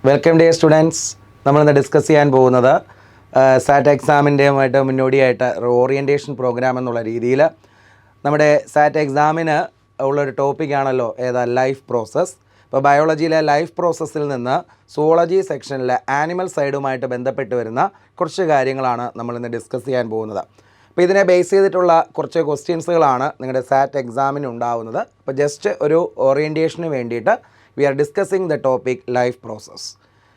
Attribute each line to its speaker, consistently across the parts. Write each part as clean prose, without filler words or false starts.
Speaker 1: Welcome day students. നമ്മളിന്ന് discuss ചെയ്യാൻ പോകുന്നത് സാറ്റ് എക്സാമിൻ്റെയുമായിട്ട് മുന്നോടിയായിട്ട് ഓറിയൻറ്റേഷൻ പ്രോഗ്രാം എന്നുള്ള രീതിയിൽ നമ്മുടെ സാറ്റ് എക്സാമിന് ഉള്ളൊരു ടോപ്പിക്കാണല്ലോ ലൈഫ് പ്രോസസ്സ്. ഇപ്പോൾ ബയോളജിയിലെ ലൈഫ് പ്രോസസ്സിൽ നിന്ന് സുവോളജി സെക്ഷനിലെ ആനിമൽ സൈഡുമായിട്ട് ബന്ധപ്പെട്ട് വരുന്ന കുറച്ച് കാര്യങ്ങളാണ് നമ്മളിന്ന് ഡിസ്കസ് ചെയ്യാൻ പോകുന്നത്. അപ്പോൾ ഇതിനെ ബേസ് ചെയ്തിട്ടുള്ള കുറച്ച് ക്വസ്റ്റ്യൻസുകളാണ് നിങ്ങളുടെ സാറ്റ് എക്സാമിന് ഉണ്ടാവുന്നത്. അപ്പോൾ ജസ്റ്റ് ഒരു ഓറിയൻറ്റേഷന് വേണ്ടിയിട്ട് we are discussing the topic life process.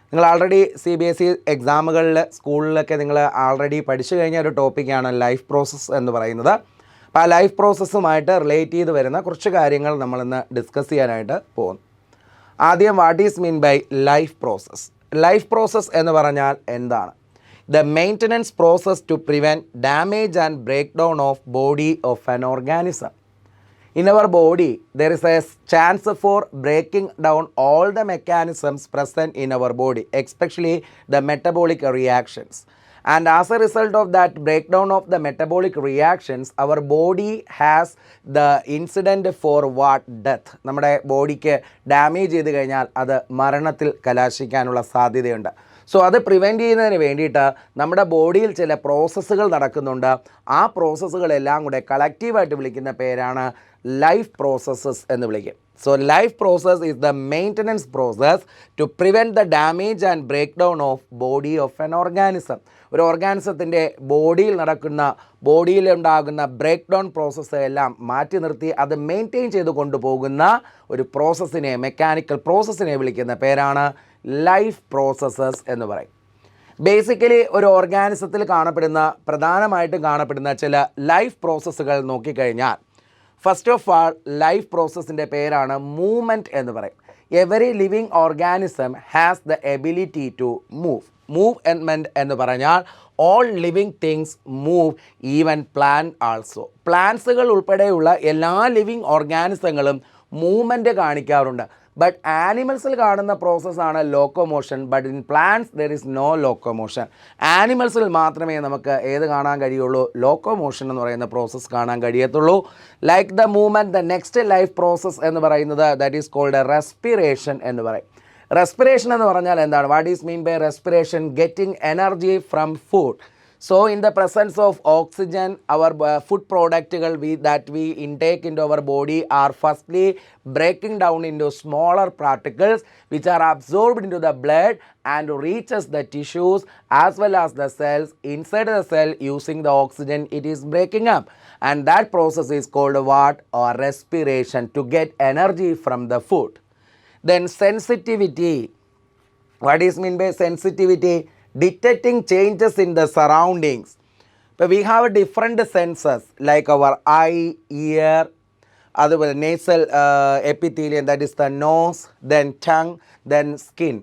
Speaker 1: നിങ്ങൾ ആൾറെഡി CBSE എക്സാമുകളിൽ സ്കൂളിലൊക്കെ നിങ്ങൾ ആൾറെഡി പഠിച്ചു കഴിഞ്ഞ ഒരു ടോപ്പിക്കാണ് ലൈഫ് പ്രോസസ്സ് എന്ന് പറയുന്നത്. അപ്പോൾ ആ ലൈഫ് പ്രോസസ്സുമായിട്ട് റിലേറ്റ് ചെയ്ത് വരുന്ന കുറച്ച് കാര്യങ്ങൾ നമ്മളിന്ന് ഡിസ്കസ് ചെയ്യാനായിട്ട് പോകുന്നു. ആദ്യം what is mean by life process? Life process എന്ന് പറഞ്ഞാൽ എന്താണ്? The maintenance process to prevent damage and break down of body of an organism. In our body, there is a chance for breaking down all the mechanisms present in our body, especially the metabolic reactions. And as a result of that breakdown of the metabolic reactions, our body has the incident for what? Death. നമ്മുടെ ബോഡിക്ക് damage ചെയ്ത് കഴിഞ്ഞാൽ അത് മരണത്തിൽ കലാശിക്കാനുള്ള സാധ്യതയുണ്ട്. So അത് prevent ചെയ്യുന്നതിന് വേണ്ടിയിട്ട് നമ്മുടെ ബോഡിയിൽ ചില പ്രോസസ്സുകൾ നടക്കുന്നുണ്ട്. ആ പ്രോസസ്സുകളെല്ലാം കൂടെ കളക്റ്റീവായിട്ട് വിളിക്കുന്ന പേരാണ് ലൈഫ് പ്രോസസ്സസ് എന്ന് വിളിക്കും. So life process is the maintenance process to prevent the damage and break down of body of an organism. ഒരു ഓർഗാനിസത്തിൻ്റെ ബോഡിയിലുണ്ടാകുന്ന ബ്രേക്ക് ഡൗൺ പ്രോസസ്സ് എല്ലാം മാറ്റി നിർത്തി അത് മെയിൻറ്റെയിൻ ചെയ്ത് കൊണ്ടുപോകുന്ന ഒരു പ്രോസസ്സിനെ, മെക്കാനിക്കൽ പ്രോസസ്സിനെ വിളിക്കുന്ന പേരാണ് ലൈഫ് പ്രോസസ്സസ് എന്ന് പറയും. ബേസിക്കലി ഒരു ഓർഗാനിസത്തിൽ പ്രധാനമായിട്ടും കാണപ്പെടുന്ന ചില ലൈഫ് പ്രോസസ്സുകൾ നോക്കിക്കഴിഞ്ഞാൽ, ഫസ്റ്റ് ഓഫ് ആൾ ലൈഫ് പ്രോസസ്സിൻ്റെ പേരാണ് മൂവ്മെൻറ്റ് എന്ന് പറയും. Every living organism has the ability to movement എന്ന് പറഞ്ഞാൽ all living things move, even plant also. പ്ലാന്റ്സുകൾ ഉൾപ്പെടെയുള്ള എല്ലാ ലിവിങ് ഓർഗാനിസങ്ങളും മൂവ്മെൻറ്റ് കാണിക്കാറുണ്ട്. ബട്ട് ആനിമൽസിൽ കാണുന്ന പ്രോസസ്സാണ് locomotion. But in plants there is no locomotion. ആനിമൽസിൽ മാത്രമേ നമുക്ക് കാണാൻ കഴിയുള്ളൂ? ലോക്കോമോഷൻ എന്ന് പറയുന്ന പ്രോസസ്സ് കാണാൻ കഴിയത്തുള്ളൂ. Like the movement, the next life process എന്ന് പറയുന്നത് ദാറ്റ് ഈസ് കോൾഡ് റെസ്പിറേഷൻ എന്ന് പറയും. റെസ്പിറേഷൻ എന്ന് പറഞ്ഞാൽ എന്താണ്? What is mean by respiration? Getting energy from food. So in the presence of oxygen, our food products that we intake into our body are firstly breaking down into smaller particles which are absorbed into the blood and reaches the tissues as well as the cells. Inside the cell, using the oxygen, it is breaking up, and that process is called what? Or respiration, to get energy from the food. Then sensitivity. What is mean by sensitivity? Detecting changes in the surroundings. But we have different senses like our eye, ear, other nasal epithelium, that is the nose, then tongue, then skin.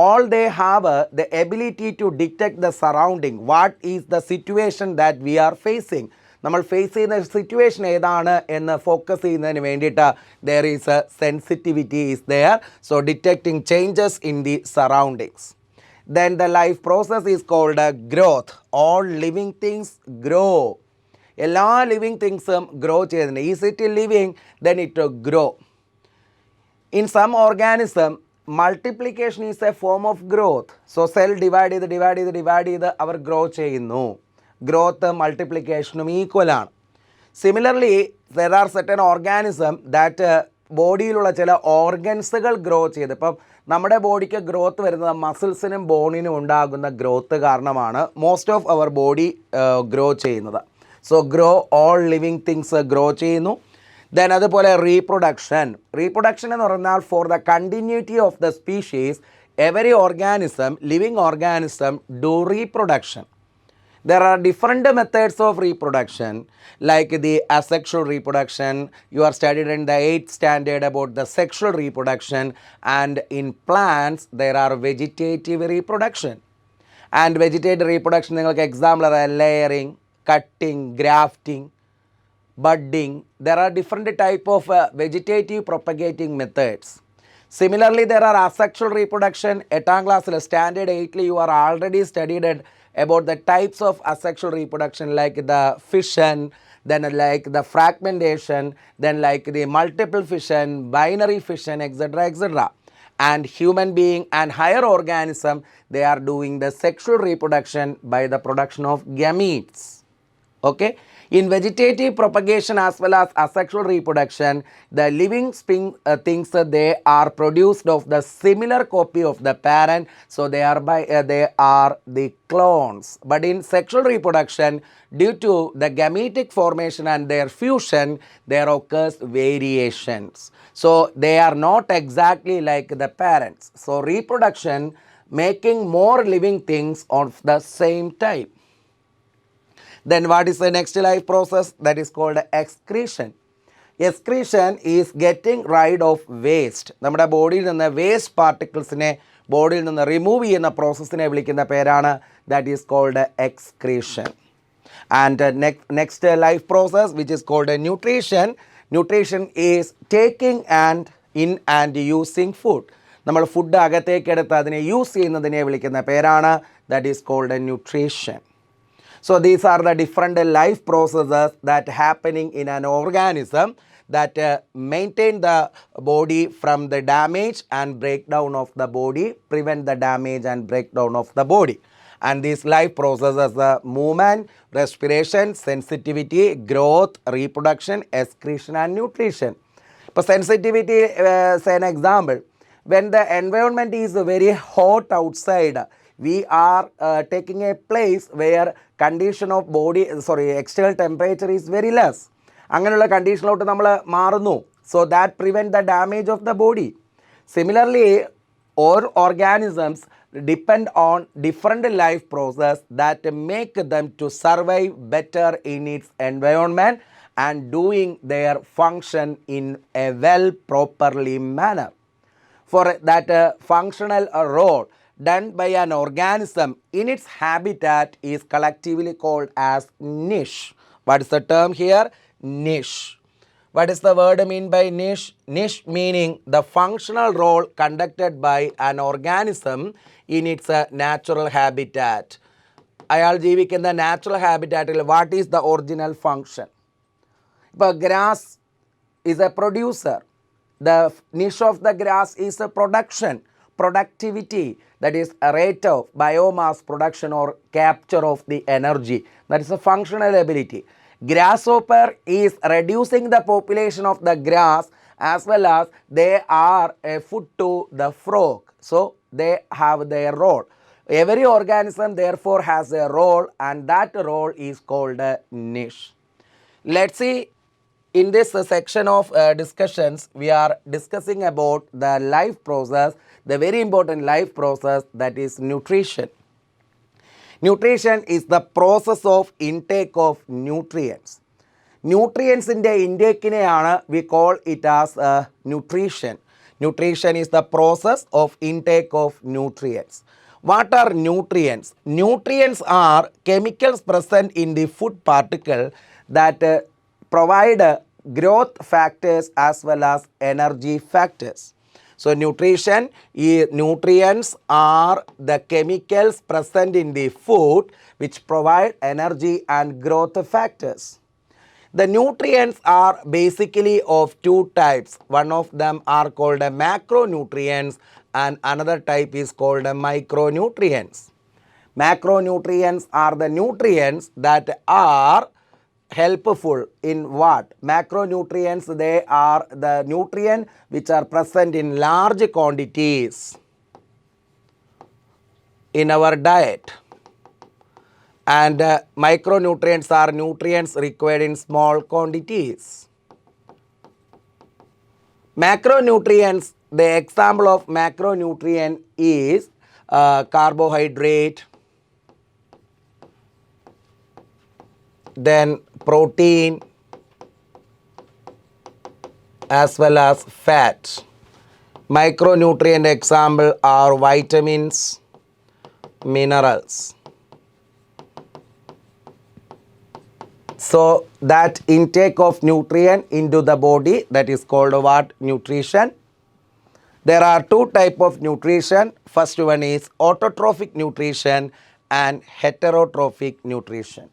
Speaker 1: All they have the ability to detect the surrounding. What is the situation that we are facing? നമ്മൾ face ചെയ്യുന്ന situation ഏതാണ് എന്ന് focus ചെയ്യുന്നതിന് വേണ്ടിയിട്ട് there is a sensitivity is there. So detecting changes in the surroundings. Then the life process is called growth. All living things grow. എല്ലാ living തിങ്സും grow ചെയ്യുന്നുണ്ട്. Is it living? then it will grow. In some organism, multiplication is a form of growth. So cell divide ചെയ്ത് അവർ grow ചെയ്യുന്നു. Growth മൾട്ടിപ്ലിക്കേഷനും equal ആണ്. Similarly there are certain organism that ബോഡിയിലുള്ള ചില ഓർഗൻസുകൾ grow ചെയ്ത്, ഇപ്പം നമ്മുടെ ബോഡിക്ക് growth വരുന്നത് മസിൽസിനും ബോണിനും ഉണ്ടാകുന്ന ഗ്രോത്ത് കാരണമാണ് most of our body grow ചെയ്യുന്നത്. So grow, all living things grow ചെയ്യുന്നു. ദെൻ അതുപോലെ റീപ്രൊഡക്ഷൻ എന്ന് പറഞ്ഞാൽ for the continuity of the species every organism, living organism do reproduction. There are different methods of reproduction, like the asexual reproduction. You are studied in the 8th standard about the sexual reproduction. And in plants, there are vegetative reproduction. And vegetative reproduction, നിങ്ങൾക്ക് example are layering, cutting, grafting, budding. There are different type of vegetative propagating methods. Similarly, there are asexual reproduction. 8th class standard 8 you are already studied about the types of asexual reproduction, like the fission, then like the fragmentation, then like the multiple fission, binary fission, etc., etc. And human being and higher organism, they are doing the sexual reproduction by the production of gametes. Okay. In vegetative propagation as well as asexual reproduction, the living things they are produced of the similar copy of the parent, so they are the clones. But in sexual reproduction, due to the gametic formation and their fusion, there occurs variations. So they are not exactly like the parents. So reproduction, making more living things of the same type. Then what is the next life process? That is called excretion. Excretion is getting rid of waste. നമ്മുടെ ബോഡിയിൽ നിന്ന് waste പാർട്ടിക്കിൾസിനെ ബോഡിയിൽ നിന്ന് remove ചെയ്യുന്ന പ്രോസസ്സിനെ വിളിക്കുന്ന പേരാണ് that is called excretion. And next life process which is called nutrition. Nutrition is taking and using food. നമ്മൾ ഫുഡ് അകത്തേക്കെടുത്ത് അതിനെ യൂസ് ചെയ്യുന്നതിനെ വിളിക്കുന്ന പേരാണ് that is called nutrition. So these are the different life processes that happening in an organism that maintain the body from the damage and breakdown of the body, prevent the damage and breakdown of the body. And these life processes movement, respiration, sensitivity, growth, reproduction, excretion and nutrition. For sensitivity, say an example, when the environment is very hot outside, we are taking a place where condition of external temperature is very less. അങ്ങനെയുള്ള കണ്ടീഷനിലോട്ട് നമ്മൾ മാറുന്നു. So that prevent the damage of the body. Similarly, all organisms depend on different life process that make them to survive better in its environment and doing their function in a well properly manner. For that functional role done by an organism in its habitat is collectively called as niche. What is the term here? Niche. What is the word mean by niche? Niche meaning the functional role conducted by an organism in its natural habitat. അയാൾ ജീവിക്കുന്ന natural ഹാബിറ്റാറ്റിൽ what is the original function? ഇപ്പോൾ grass is a producer. The niche of the grass is a productivity, that is a rate of biomass production or capture of the energy. That is a functional ability. Grasshopper is reducing the population of the grass as well as they are a food to the frog. So they have their role. Every organism therefore has a role and that role is called a niche. Let's see. In this section of discussions, we are discussing about the life process, the very important life process, that is nutrition. Nutrition is the process of intake of nutrients. Nutrients in the intake we call it as nutrition. Nutrition is the process of intake of nutrients. What are nutrients? Nutrients are chemicals present in the food particle that provide growth factors as well as energy factors. So nutrients are the chemicals present in the food which provide energy and growth factors. The nutrients are basically of two types. One of them are called macronutrients and another type is called micronutrients. Macronutrients are the nutrients that are helpful in what? Macronutrients, they are the nutrients which are present in large quantities in our diet. And micronutrients are nutrients required in small quantities. Macronutrients, the example of macronutrient is carbohydrate, then protein as well as fat. Micronutrient example are vitamins, minerals. So that intake of nutrient into the body, that is called what? Nutrition. There are two types of nutrition. First one is autotrophic nutrition and heterotrophic nutrition.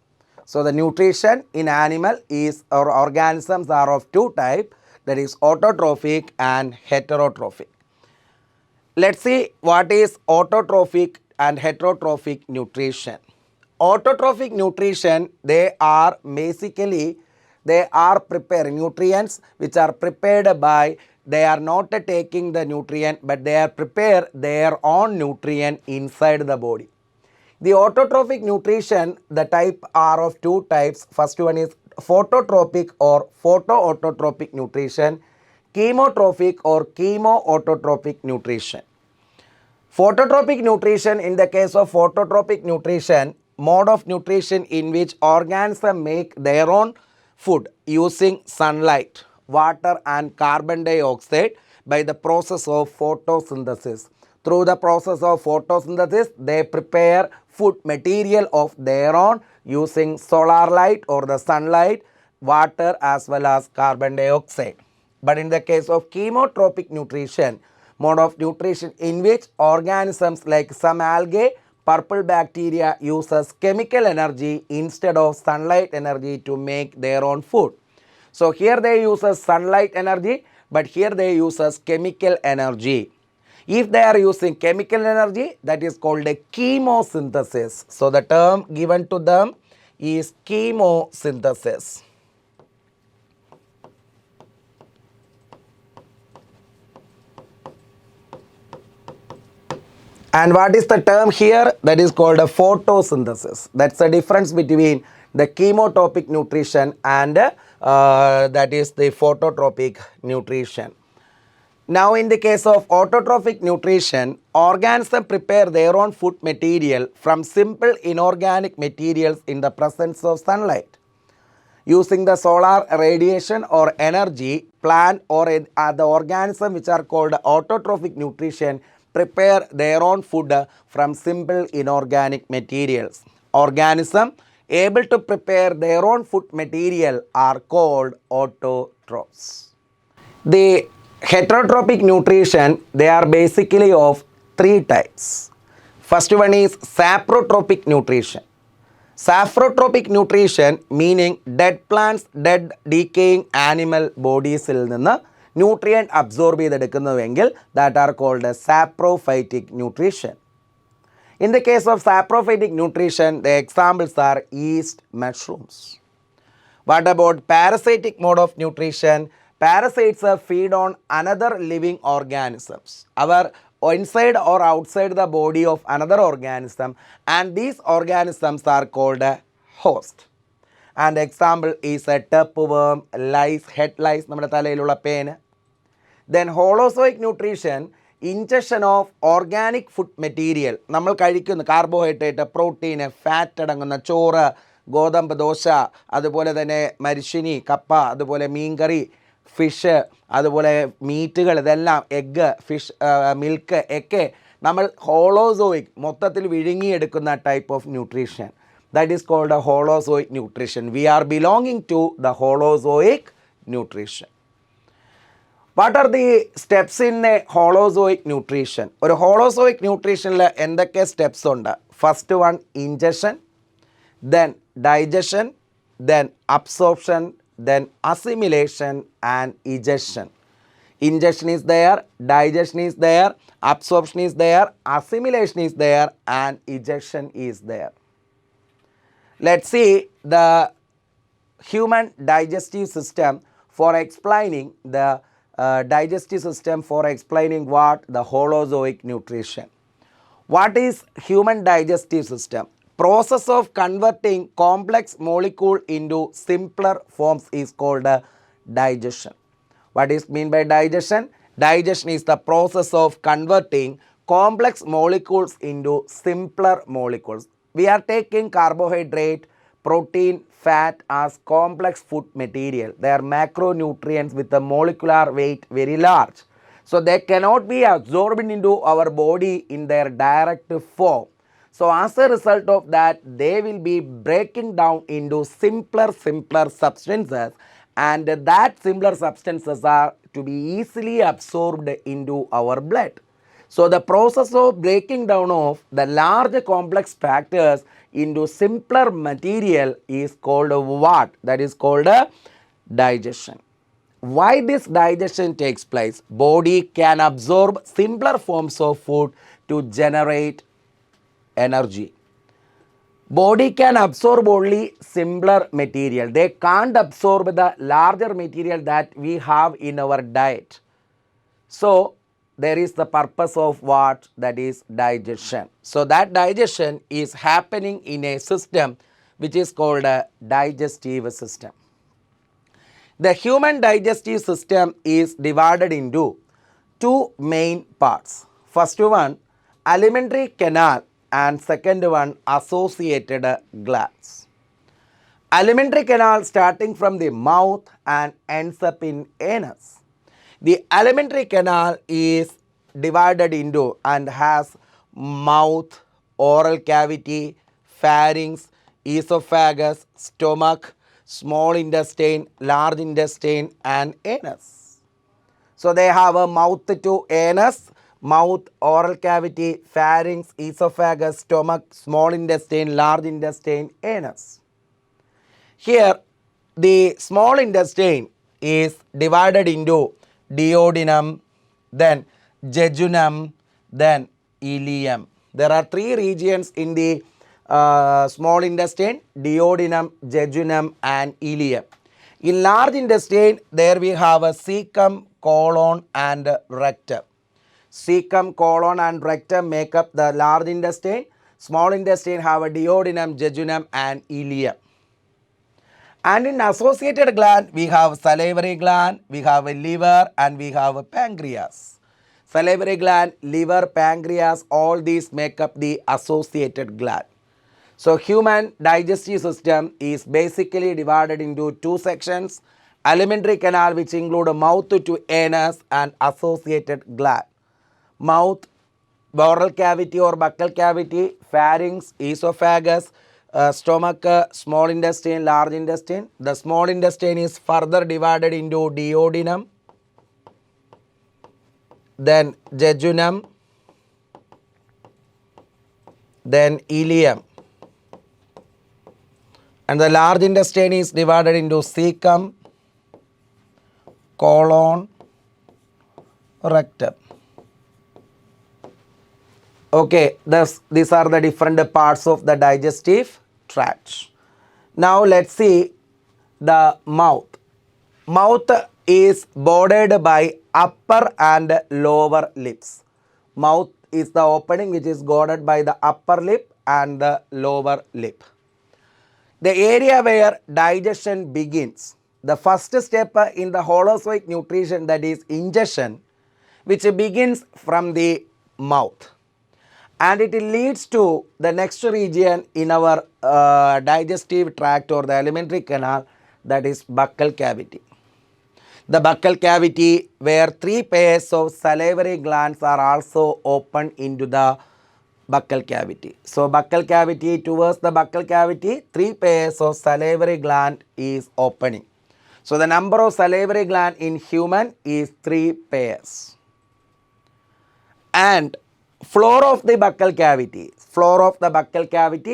Speaker 1: So the nutrition in animal is, or organisms are of two types, that is autotrophic and heterotrophic. Let's see what is autotrophic and heterotrophic nutrition. Autotrophic nutrition, they are basically, they are prepared nutrients which are prepared by, they are not taking the nutrient but they are prepare their own nutrient inside the body. The autotrophic nutrition, the type are of two types. First one is phototropic or photoautotropic nutrition, chemotrophic or chemoautotropic nutrition. Phototropic nutrition, in the case of phototropic nutrition, mode of nutrition in which organisms make their own food using sunlight, water and carbon dioxide by the process of photosynthesis. Through the process of photosynthesis, they prepare food material of their own using solar light or the sunlight, water as well as carbon dioxide. But in the case of chemotropic nutrition, mode of nutrition in which organisms like some algae, purple bacteria uses chemical energy instead of sunlight energy to make their own food. So here they uses sunlight energy, but here they uses chemical energy. If they are using chemical energy, that is called a chemosynthesis. So the term given to them is chemosynthesis. And what is the term here? That is called a photosynthesis. That's the difference between the chemotropic nutrition and that is the phototropic nutrition. Now in the case of autotrophic nutrition, organisms prepare their own food material from simple inorganic materials in the presence of sunlight. Using the solar radiation or energy, plant or the organism which are called autotrophic nutrition prepare their own food from simple inorganic materials. Organisms able to prepare their own food material are called autotrophs. The heterotrophic nutrition, they are basically of three types. First one is saprotropic nutrition. Saprotropic nutrition meaning dead plants, dead decaying animal bodies il ninnu nutrient absorb ചെയ്തെടുക്കുന്നുവെങ്കിൽ that are called as saprophytic nutrition. In the case of saprophytic nutrition, the examples are yeast, mushrooms. What about parasitic mode of nutrition? Parasites feed on another living organisms. Our inside or outside the body of another organism, and these organisms are called a host. And example is a tapeworm, lice, head lice, നമ്മുടെ തലയിലുള്ള പേന്. Then holozoic nutrition, ingestion of organic food material. നമ്മൾ കഴിക്കുന്ന carbohydrate, protein, fat അടങ്ങുന്ന ചോറ്, ഗോതമ്പ് ദോശ, അതുപോലെ തന്നെ മരിച്ചിനി, കപ്പ, അതുപോലെ മീൻകറി, ഫിഷ്, അതുപോലെ മീറ്റുകൾ, ഇതെല്ലാം എഗ്ഗ്, ഫിഷ്, മിൽക്ക് ഒക്കെ നമ്മൾ ഹോളോസോയിക് മൊത്തത്തിൽ വിഴുങ്ങിയെടുക്കുന്ന type of nutrition. That is called a holozoic nutrition. We are belonging to the holozoic nutrition. What are the steps in a holozoic nutrition? ഒരു holozoic nutritionൽ എന്തൊക്കെ സ്റ്റെപ്സ് ഉണ്ട്? First one ingestion, then digestion, then absorption, then assimilation and egestion. Ingestion is there, digestion is there, absorption is there, assimilation is there, and egestion is there. Let's see the human digestive system for explaining the digestive system for explaining what the holozoic nutrition. What is human digestive system? Process of converting complex molecule into simpler forms is called digestion. What is mean by digestion? Digestion is the process of converting complex molecules into simpler molecules. We are taking carbohydrate, protein, fat as complex food material. They are macronutrients with a molecular weight very large. So they cannot be absorbed into our body in their direct form. So as a result of that, they will be breaking down into simpler substances, and that simpler substances are to be easily absorbed into our blood. So the process of breaking down of the large complex factors into simpler material is called what? That is called digestion. Why this digestion takes place? Body can absorb simpler forms of food to generate energy. Body can absorb only simpler material. They can't absorb the larger material that we have in our diet. So there is the purpose of what? That is digestion. So that digestion is happening in a system which is called a digestive system. The human digestive system is divided into two main parts. First one, alimentary canal, and second one, associated glands. Alimentary canal starting from the mouth and ends up in anus. The alimentary canal is divided into and has mouth, oral cavity, pharynx, esophagus, stomach, small intestine, large intestine, and anus. So they have a mouth to anus, mouth, oral cavity, pharynx, esophagus, stomach, small intestine, large intestine, anus. Here the small intestine is divided into duodenum, then jejunum, then ileum. There are three regions in the small intestine: duodenum, jejunum, and ileum. In large intestine, there we have a cecum, colon, and rectum. Cecum, colon, and rectum make up the large intestine. Small intestine have a duodenum, jejunum, and ileum. And in associated gland, we have salivary gland, we have a liver, and we have a pancreas. Salivary gland, liver, pancreas, all these make up the associated gland. So human digestive system is basically divided into two sections: alimentary canal, which include mouth to anus, and associated gland. Mouth, oral cavity or buccal cavity, pharynx, esophagus, stomach, small intestine, large intestine. The small intestine is further divided into duodenum, then jejunum, then ileum. And the large intestine is divided into cecum, colon, rectum. Okay, these are the different parts of the digestive tract. Now let's see the mouth. Mouth is bordered by upper and lower lips. Mouth is the opening which is guarded by the upper lip and the lower lip. The area where digestion begins. The first step in the holozoic nutrition, that is ingestion, which begins from the mouth. And it leads to the next region in our digestive tract or the alimentary canal, that is buccal cavity. The buccal cavity, where three pairs of salivary glands are also open into the buccal cavity. So buccal cavity, towards the buccal cavity, three pairs of salivary gland is opening. So the number of salivary gland in human is 3 pairs. And floor of the buccal cavity,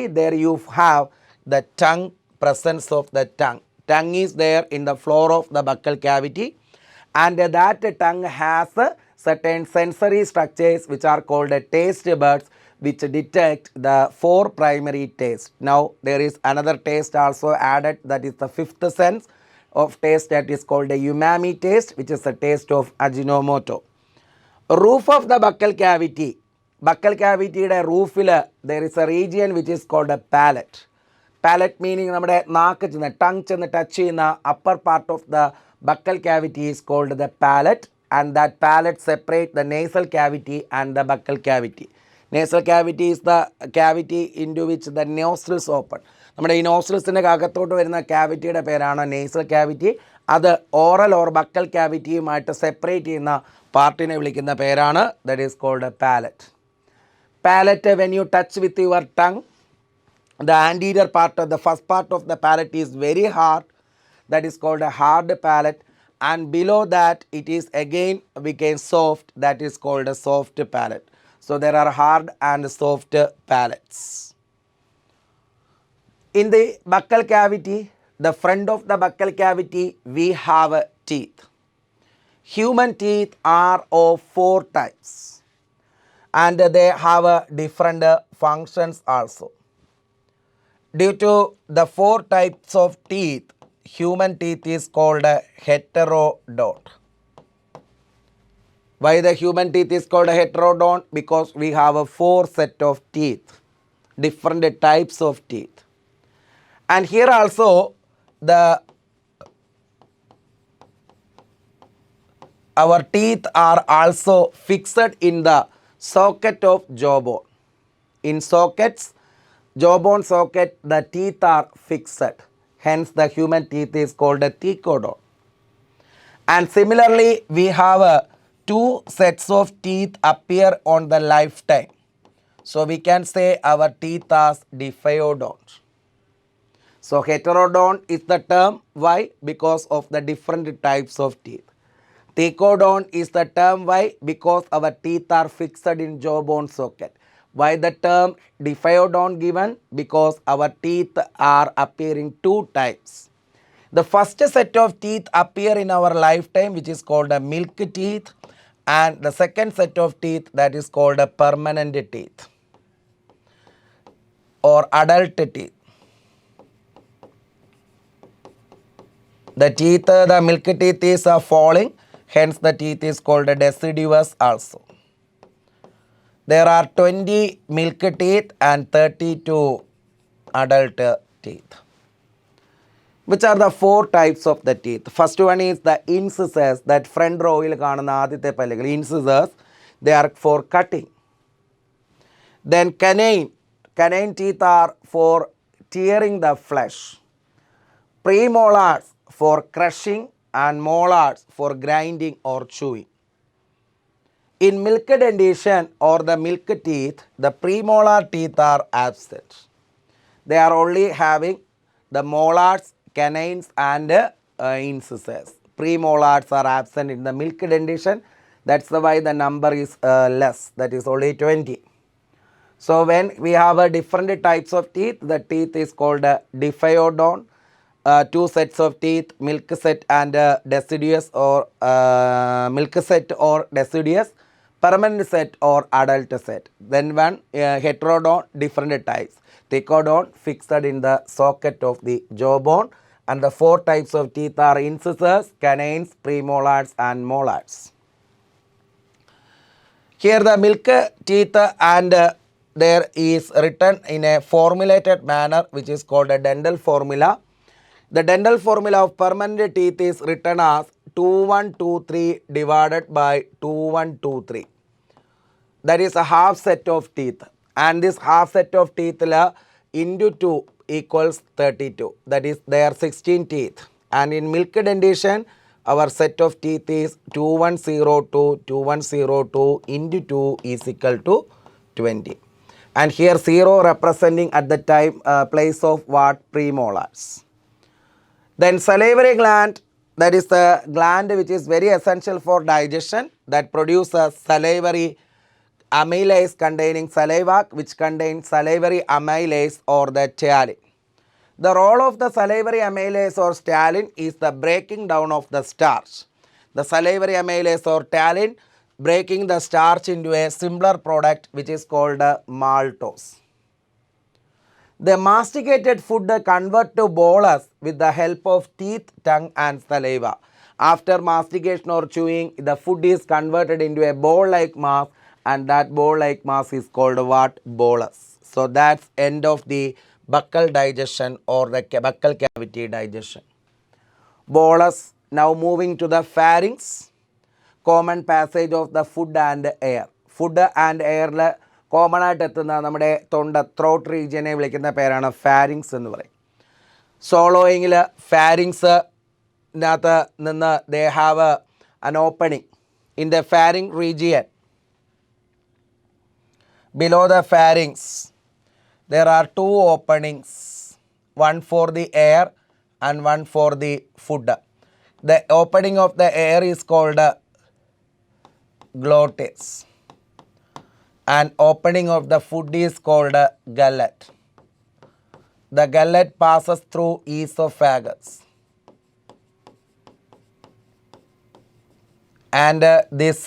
Speaker 1: there you have the tongue, presence of the tongue. Tongue is there in the floor of the buccal cavity, and that tongue has certain sensory structures which are called taste buds, which detect the 4 primary tastes. Now there is another taste also added, that is the 5th sense of taste, that is called a umami taste, which is the taste of Ajinomoto. Roof of the buccal cavity. Buccal cavity roof, there is a region which is called a palate. Palate meaning നമ്മുടെ നാക്ക് ചെന്ന് tongue ചെന്ന് touch ചെയ്യുന്ന upper part of the buccal cavity is called the palate, and that palate separate the nasal cavity and the buccal cavity. Nasal cavity is the cavity into which the nostrils open. നമ്മുടെ ഈ നോസ്ട്രിൽസിൻ്റെ അകത്തോട്ട് വരുന്ന ക്യാവിറ്റിയുടെ പേരാണ് nasal cavity. അത് oral or buccal ക്യാവിറ്റിയുമായിട്ട് separate ചെയ്യുന്ന പാർട്ടിനെ വിളിക്കുന്ന പേരാണ്, that is called a palate. Palate, when you touch with your tongue, the anterior part of the first part of the palate is very hard, that is called a hard palate, and below that it is again became soft, that is called a soft palate. So there are hard and soft palates. In the buccal cavity, the front of the buccal cavity, we have teeth. Human teeth are of 4 types and they have different functions also. Due to the 4 types of teeth, human teeth is called heterodont. Why the human teeth is called heterodont? Because we have a 4 set of teeth, different types of teeth. And here also our teeth are also fixed in the socket of jawbone. In sockets, jawbone socket, the teeth are fixed. Hence the human teeth is called a thecodont. And similarly, we have 2 sets of teeth appear on the lifetime. So we can say our teeth are diphyodont. So heterodont is the term. Why? Because of the different types of teeth. Thecodont is the term. Why? Because our teeth are fixed in jawbone socket. Why the term diphyodont given? Because our teeth are appearing 2 types. The first set of teeth appear in our lifetime, which is called a milk teeth, and the second set of teeth, that is called a permanent teeth or adult teeth. The teeth, the milk teeth is falling, hence the teeth is called a deciduous also. There are 20 milk teeth and 32 adult teeth. Which are the 4 types of the teeth? First one is the incisors, that front row il കാണുന്ന ആദ്യത്തെ പല്ലുകൾ, incisors, they are for cutting. Then canine teeth are for tearing the flesh. Premolars for crushing and molars for grinding or chewing. In milk dentition or the milk teeth, the premolar teeth are absent. They are only having the molars, canines and incisors. Premolars are absent in the milk dentition. That's why the number is less, that is only 20. So when we have different types of teeth, the teeth is called diphyodont. 2 sets of teeth, milk set and deciduous or milk set or deciduous, permanent set or adult set. Then one heterodont, different types. Thecodont, fixed in the socket of the jawbone, and the 4 types of teeth are incisors, canines, premolars and molars. Here the milk teeth and there is written in a formulated manner, which is called a dental formula. The dental formula of permanent teeth is written as 2123 divided by 2123. That is a half set of teeth, and this half set of teeth into 2 equals 32. That is, there are 16 teeth, and in milk dentition our set of teeth is 2102 into 2 is equal to 20, and here 0 representing at the time place of what? Premolars. Then salivary gland, that is the gland which is very essential for digestion, that produces salivary amylase containing saliva, which contains salivary amylase or the ptyalin. The role of the salivary amylase or ptyalin is the breaking down of the starch. The salivary amylase or ptyalin breaking the starch into a simpler product which is called maltose. The masticated food convert to bolus with the help of teeth, tongue and saliva. After mastication or chewing, the food is converted into a ball-like mass, and that ball-like mass is called what? Bolus. So that's end of the buccal digestion or the buccal cavity digestion. Bolus. Now moving to the pharynx, common passage of the food and air. Food and air common ആയിട്ട് എത്തുന്ന നമ്മുടെ throat റീജിയനെ വിളിക്കുന്ന പേരാണ് pharynx എന്ന് പറയും. സോളോയിങ്ങിൽ ഫാരിങ്സിനകത്ത് നിന്ന് they have an opening in the pharynx region. Below the pharynx there are 2 openings, one for the air and one for the food. The opening of the air is called glottis, and opening of the food is called a gullet. The gullet passes through esophagus. And this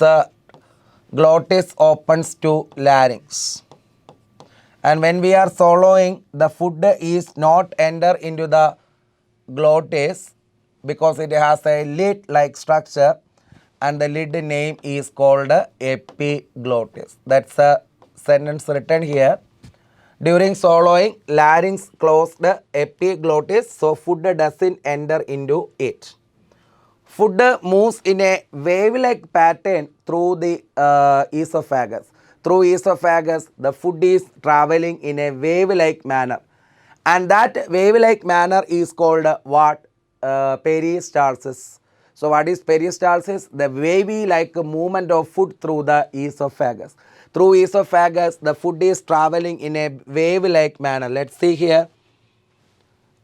Speaker 1: glottis opens to larynx. And when we are swallowing, the food is not enter into the glottis because it has a lid-like structure, and the lid name is called epiglottis. That's a sentence written here. During swallowing, larynx closed, epiglottis, so food doesn't enter into it. Food moves in a wave-like pattern through the esophagus. Through esophagus, the food is traveling in a wave-like manner. And that wave-like manner is called what? Peristalsis. So what is peristalsis? The wavy-like movement of food through the esophagus. Through esophagus, the food is traveling in a wave-like manner. Let's see here.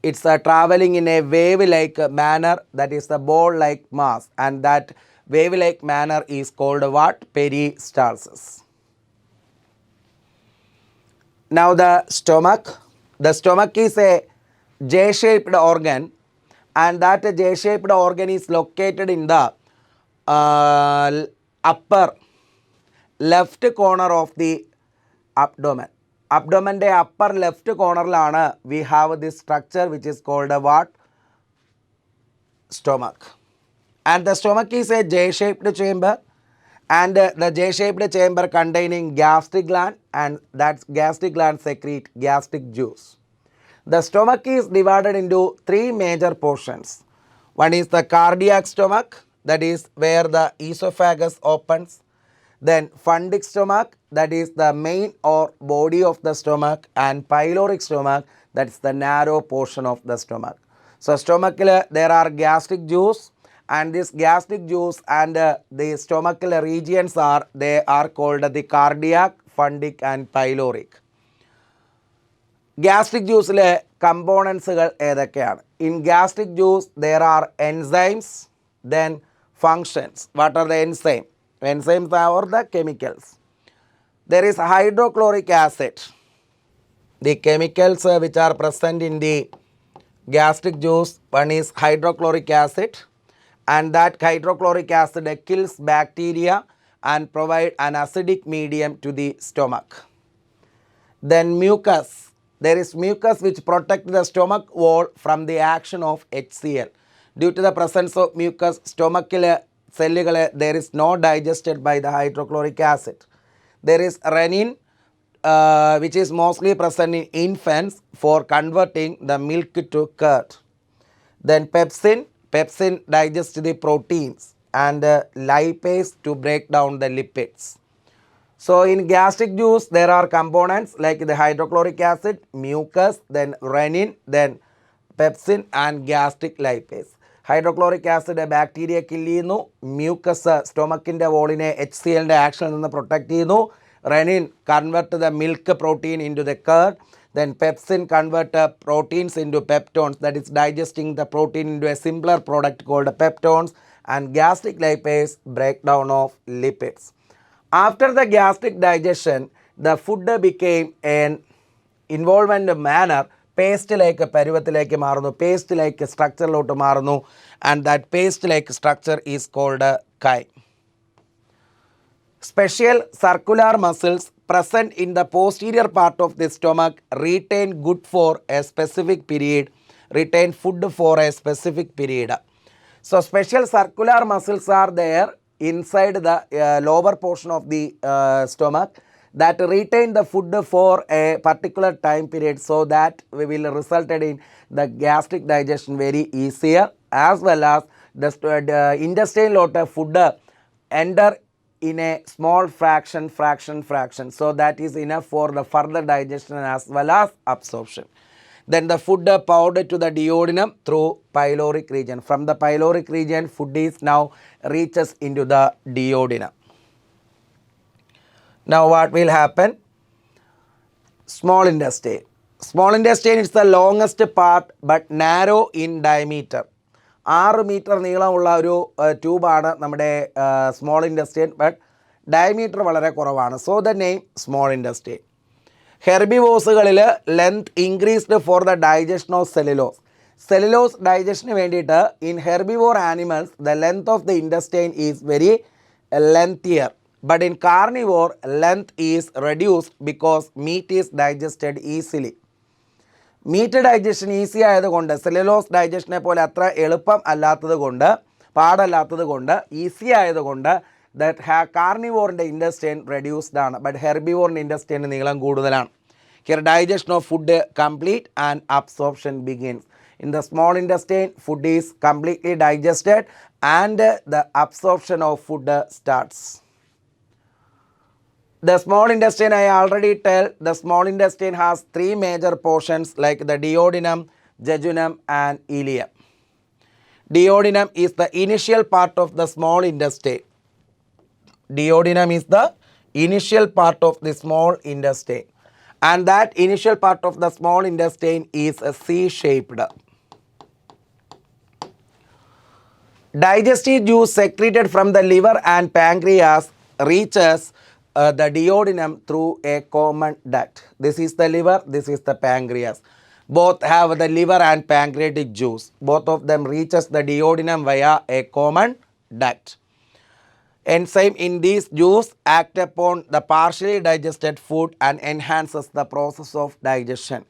Speaker 1: It's traveling in a wave-like manner, that is the ball-like mass, and that wave-like manner is called what? Peristalsis. Now the stomach. The stomach is a J-shaped organ, and that J-shaped organ is located in the upper left corner of the abdomen. Abdomen upper left corner we have this structure which is called a what? Stomach. And the stomach is a J-shaped chamber, and the J-shaped chamber containing gastric gland, and that gastric gland secrete gastric juice. The stomach is divided into three major portions. One is the cardiac stomach, that is where the esophagus opens. Then fundic stomach, that is the main or body of the stomach, and pyloric stomach, that is the narrow portion of the stomach. So stomach there are gastric juice, and this gastric juice and the stomachal regions they are called the cardiac, fundic and pyloric. Gastric juice components ഏതൊക്കെയാണ്? In gastric juice there are enzymes, then functions. What are the enzymes? Enzymes are the chemicals. There is hydrochloric acid. The chemicals which are present in the gastric juice, one is hydrochloric acid, and that hydrochloric acid kills bacteria and provide an acidic medium to the stomach. Then mucus. There is mucus which protect the stomach wall from the action of HCl. Due to the presence of mucus, stomach celluകൾ there is no digested by the hydrochloric acid. There is renin which is mostly present in infants for converting the milk to curd. Then pepsin. Pepsin digests the proteins, and lipase to break down the lipids. So in gastric juice there are components like the hydrochloric acid, mucus, then renin, then pepsin and gastric lipase. Hydrochloric acid bacteria kill ചെയ്യുന്നു, mucus സ്റ്റൊമക്കിൻ്റെ വോളിനെ HClൻ്റെ ആക്ഷനിൽ നിന്ന് protect ചെയ്യുന്നു, renin convert the milk protein into the curd, then pepsin convert proteins into peptones, that is digesting the protein into a simpler product called peptones, and gastric lipase breakdown of lipids. After the gastric digestion, the food became an involvent manner paste like പരുവത്തിലേക്ക് മാറുന്നു, paste like സ്ട്രക്ചറിലോട്ട് മാറുന്നു, and that paste like structure is called chyme. Special circular muscles present in the posterior part of the stomach retain good for a specific period, retain food for a specific period. So special circular muscles are there inside the lower portion of the stomach that retain the food for a particular time period, so that we will result in the gastric digestion very easier, as well as the intestine lot of food enter in a small fraction, so that is enough for the further digestion as well as absorption. Then the food powdered to the duodenum through pyloric region. From the pyloric region, food is now reaches into the duodenum. Now what will happen? Small intestine. Small intestine is the longest part but narrow in diameter. 6 metre നീളമുള്ള ഒരു ട്യൂബാണ് നമ്മുടെ small intestine, but diameter വളരെ കുറവാണ്. So the name small intestine. ഹെർബിവോഴ്സുകളിൽ length increased for the digestion of cellulose. Cellulose ഡൈജഷന് വേണ്ടിയിട്ട് in herbivore animals the length of the intestine is very lengthier. But in carnivore length is reduced because meat is digested easily. Meat digestion easy ആയതുകൊണ്ട്, cellulose ഡൈജഷനെ പോലെ അത്ര എളുപ്പം അല്ലാത്തത് കൊണ്ട്, പാടല്ലാത്തത് കൊണ്ട്, ഈസി ആയതുകൊണ്ട് കാർണിവോറിൻ്റെ ഇൻറ്റസ്റ്റൈൻ റെഡ്യൂസ്ഡ് ആണ്. ബട്ട് ഹെർബിവോറിൻ്റെ ഇൻറ്റസ്റ്റൈൻ നീളം കൂടുതലാണ്. Here digestion of food complete and absorption begins. In the small intestine, food is completely digested and the absorption of food starts. The small intestine, I already tell, the small intestine has three major portions like the duodenum, jejunum and ileum. Duodenum is the initial part of the small intestine. Duodenum is the initial part of the small intestine, and that initial part of the small intestine is C-shaped. Digestive juice secreted from the liver and pancreas reaches the duodenum through a common duct. This is the liver, this is the pancreas. Both have the liver and pancreatic juice. Both of them reaches the duodenum via a common duct. Enzyme in these juice act upon the partially digested food and enhances the process of digestion.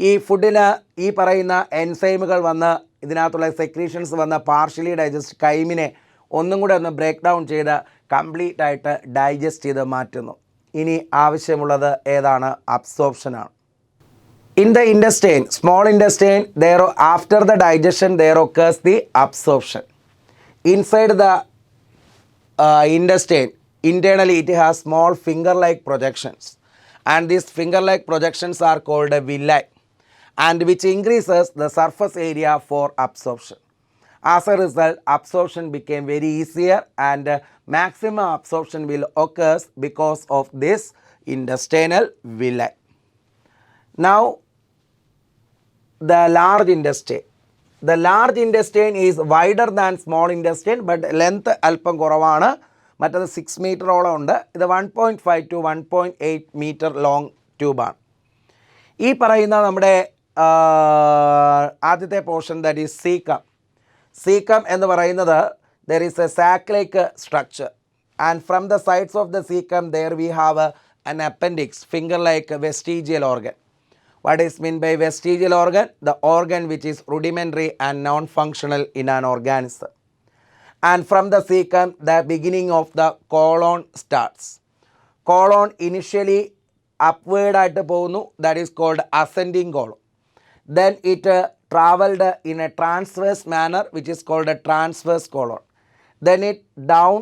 Speaker 1: ഈ ഫുഡിന് ഈ പറയുന്ന എൻസൈമുകൾ വന്ന് ഇതിനകത്തുള്ള secretions വന്ന് partially digest കൈമിനെ ഒന്നും കൂടെ ഒന്ന് ബ്രേക്ക് ഡൗൺ ചെയ്ത് കംപ്ലീറ്റ് ആയിട്ട് ഡൈജസ്റ്റ് ചെയ്ത് മാറ്റുന്നു. ഇനി ആവശ്യമുള്ളത് ഏതാണ്? അബ്സോർപ്ഷനാണ്. In the intestine, small intestine, after the digestion there occurs the absorption. Inside the intestine, internally it has small finger-like projections, and these finger-like projections are called villi, and which increases the surface area for absorption. As a result, absorption became very easier, and maximum absorption will occur because of this intestinal villi. Now, the large intestine. The large intestine is wider than small intestine, but length അല്പം കുറവാണ്. മറ്റത് 6 മീറ്ററോളം ഉണ്ട്. ഇത് 1.5 to 1.8 metre long ട്യൂബാണ്. ഈ പറയുന്ന നമ്മുടെ ആദ്യത്തെ portion that is caecum. Caecum എന്ന് പറയുന്നത് there is a sac like structure, and from the sides of the caecum there we have an appendix, finger like vestigial organ. What is meant by vestigial organ? The organ which is rudimentary and non-functional in an organism. And from the cecum, the beginning of the colon starts. Colon initially upward ആയിട്ട് പോകുന്നു, that is called ascending colon. Then it traveled in a transverse manner, which is called a transverse colon. Then it down,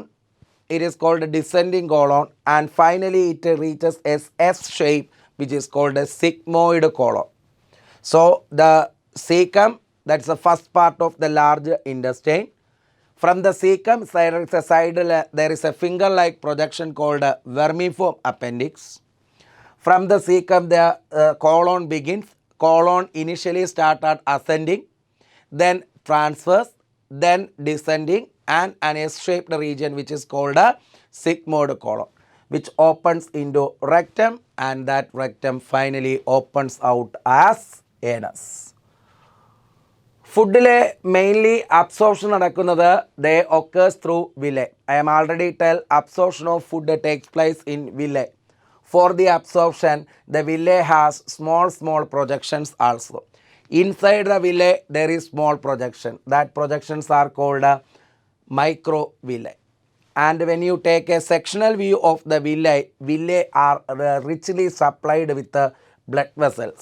Speaker 1: it is called a descending colon, and finally it reaches a S shape, which is called a sigmoid colon. So the cecum, that's the first part of the large intestine. From the cecum, there is a finger-like projection called a vermiform appendix. From the cecum, the colon begins. Colon initially started ascending, then transverse, then descending, and an S-shaped region which is called a sigmoid colon, which opens into rectum, and that rectum finally opens out as anus. ഫുഡിലെ mainly absorption നടക്കുന്നത് they occurs through villi. I am already tell absorption of food takes place in villi. For the absorption the villi has small projections also. Inside the villi there is small projection. That projections are called microvilli. And when you take a sectional view of the villi are richly supplied with blood vessels,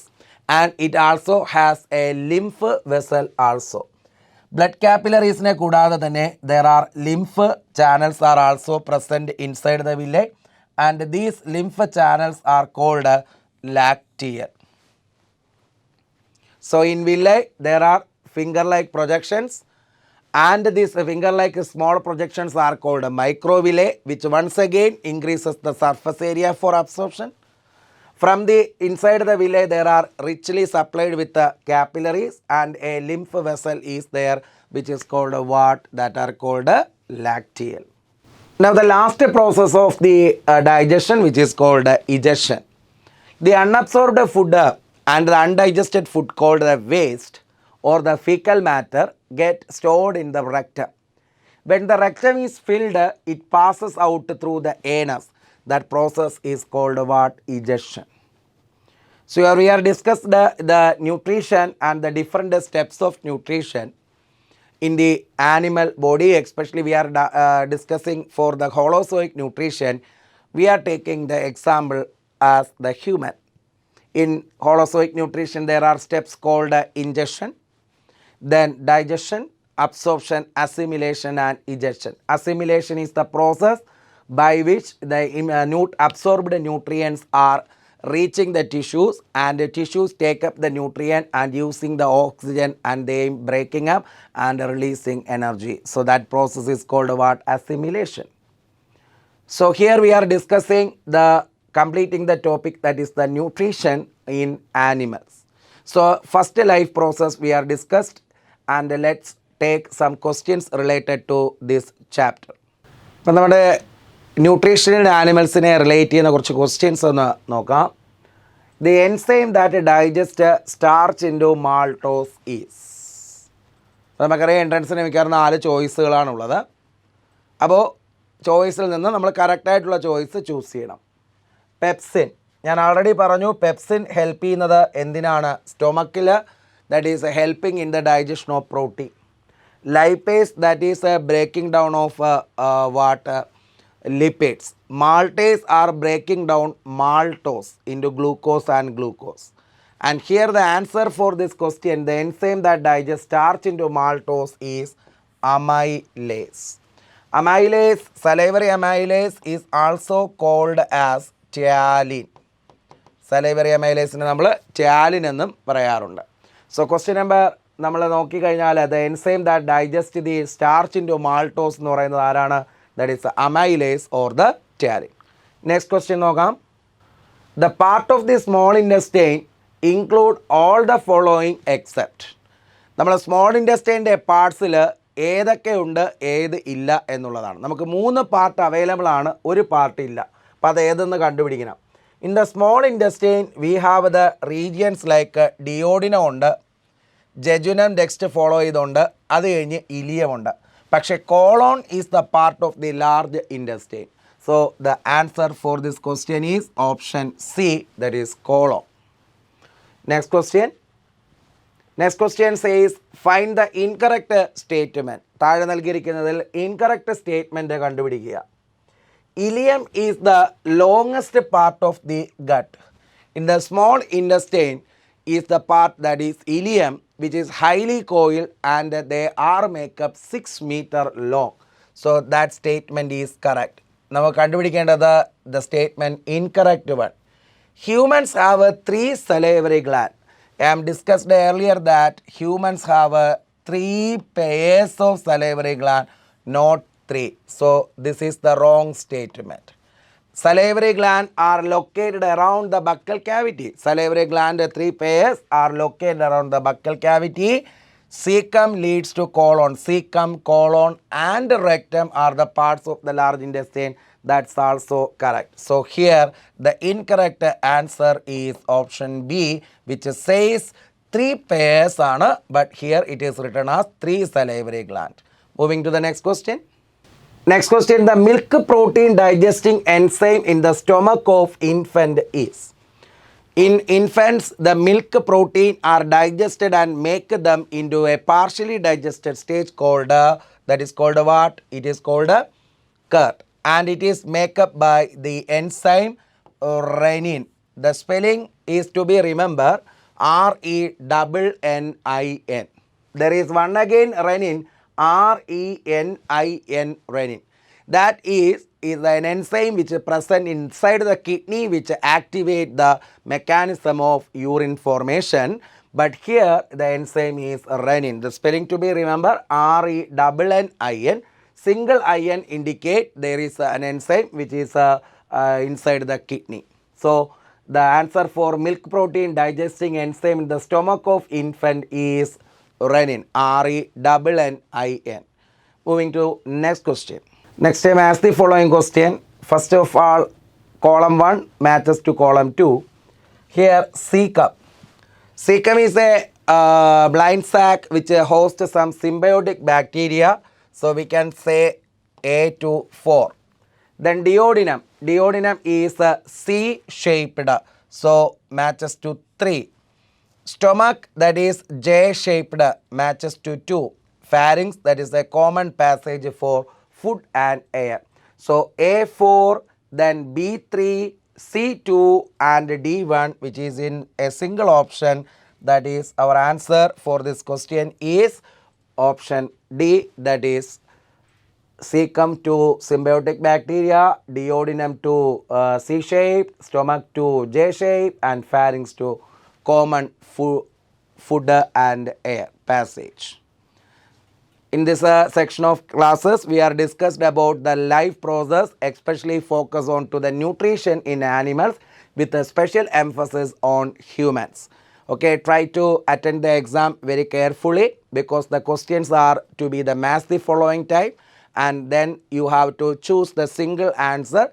Speaker 1: and it also has a lymph vessel also. Blood capillaries ne കൂടാതെ തന്നെ there are lymph channels are also present inside the villi, and these lymph channels are called lacteal. So in villi there are finger-like projections, and these finger-like small projections are called microvilli, which once again increases the surface area for absorption. From the inside the villi there are richly supplied with the capillaries, and a lymph vessel is there which is called what? That are called lacteal. Now the last process of the digestion, which is called egestion. The unabsorbed food and the undigested food called the waste or the fecal matter get stored in the rectum. When the rectum is filled, it passes out through the anus. That process is called what? Egestion. So here we are discussed the nutrition and the different steps of nutrition in the animal body, especially we are discussing for the holozoic nutrition. We are taking the example as the human. In holozoic nutrition, there are steps called ingestion, then digestion, absorption, assimilation and egestion. Assimilation is the process by which the absorbed nutrients are reaching the tissues, and the tissues take up the nutrient and using the oxygen and they breaking up and releasing energy. So that process is called what? Assimilation. So here we are discussing the completing the topic, that is the nutrition in animals. So first life process we are discussed, and let's take some questions related to this chapter. അപ്പോൾ നമ്മുടെ nutritional ആനിമൽസിനെ relate ചെയ്യുന്ന കുറച്ച് questions ഒന്ന് നോക്കാം. The enzyme that digest starch into maltose is. നമുക്കറിയാം എൻട്രൻസിന് മിക്കവാറും 4 ചോയ്സുകളാണുള്ളത്. അപ്പോൾ ചോയ്സിൽ നിന്ന് നമ്മൾ കറക്റ്റായിട്ടുള്ള ചോയ്സ് ചൂസ് ചെയ്യണം. പെപ്സിൻ, ഞാൻ ഓൾറെഡി പറഞ്ഞു പെപ്സിൻ ഹെൽപ്പ് ചെയ്യുന്നത് എന്തിനാണ്? സ്റ്റൊമക്കിൽ, that is helping in the digestion of protein. Lipase, that is breaking down of lipids. Maltase are breaking down maltose into glucose and glucose. And here the answer for this question, the enzyme that digests starch into maltose is amylase. Amylase, salivary amylase is also called as ptyalin. Salivary അമൈലേസിനെ നമ്മൾ ptyalin എന്നും പറയാറുണ്ട്. So question number നമ്മൾ നോക്കിക്കഴിഞ്ഞാൽ the enzyme that digest the starch into maltose എന്ന് പറയുന്നത് ആരാണ്? That is amylase or the ptyalin. Next question നോക്കാം. The part of the small intestine include all the following except. നമ്മൾ small ഇൻറ്റസ്റ്റൈൻ്റെ പാർട്സിൽ ഏതൊക്കെയുണ്ട് ഏത് ഇല്ല എന്നുള്ളതാണ്. നമുക്ക് 3 പാർട്ട് അവൈലബിൾ ആണ്, ഒരു പാർട്ട് ഇല്ല. അപ്പോൾ അത് ഏതെന്ന് കണ്ടുപിടിക്കണം. In the small intestine we have the regions like duodenum ഉണ്ട്, ജെജുനം നെക്സ്റ്റ് ഫോളോ ചെയ്തുണ്ട്, അത് കഴിഞ്ഞ് ഇലിയമുണ്ട്. പക്ഷേ colon is the part of the large intestine. So the answer for this question is option C, that is colon. Next question says find the incorrect statement. താഴെ നൽകിയിരിക്കുന്നതിൽ incorrect statement കണ്ടുപിടിക്കുക. Ileum is the longest part of the gut. In the small intestine is the part that is ileum, which is highly coiled, and they are make up 6 meter long. So that statement is correct. Now kandupidikkendathu the statement incorrect one. Humans have 3 salivary glands. I am discussed earlier that humans have 3 pairs of salivary gland, not 3. So this is the wrong statement. Salivary gland are located around the buccal cavity. Salivary gland 3 pairs are located around the buccal cavity. Cecum leads to colon. Cecum, colon and rectum are the parts of the large intestine. That's also correct. So here the incorrect answer is option B, which says 3 pairs ആണ്, but here it is written as 3 salivary gland. Moving to the next question. Next question, the milk protein digesting enzyme in the stomach of infant is. In infants, the milk protein are digested and make them into a partially digested stage called, that is called what? It is called curd. And it is made up by the enzyme renin. The spelling is to be remember RENNIN. There is one again renin, RENIN, renin. That is an enzyme which is present inside the kidney, which activate the mechanism of urine formation. But here the enzyme is renin. The spelling to be remember RENNIN. Single IN indicate there is an enzyme which is inside the kidney. So the answer for milk protein digesting enzyme in the stomach of infant is renin, RENNIN. Moving to next question. Next time, ask the following question. First of all, column 1 matches to column 2. Here, cecum. Cecum is a blind sac which hosts some symbiotic bacteria. So we can say A to 4. Then duodenum. Duodenum is C-shaped. So matches to 3. Stomach, that is J-shaped, matches to 2. Pharynx, that is a common passage for food and air. So A4, then B3, C2 and D1, which is in a single option. That is our answer for this question is option D, that is cecum to symbiotic bacteria, duodenum to C-shape, stomach to J-shape and pharynx to common food and air passage. In this section of classes, we are discussed about the life process, especially focus on to the nutrition in animals with a special emphasis on humans. Okay, try to attend the exam very carefully because the questions are to be the match the following type, and then you have to choose the single answer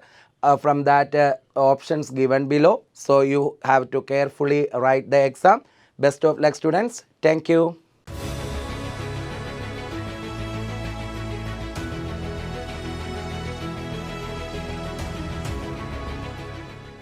Speaker 1: from that options given below. So you have to carefully write the exam. Best of luck, students. Thank you.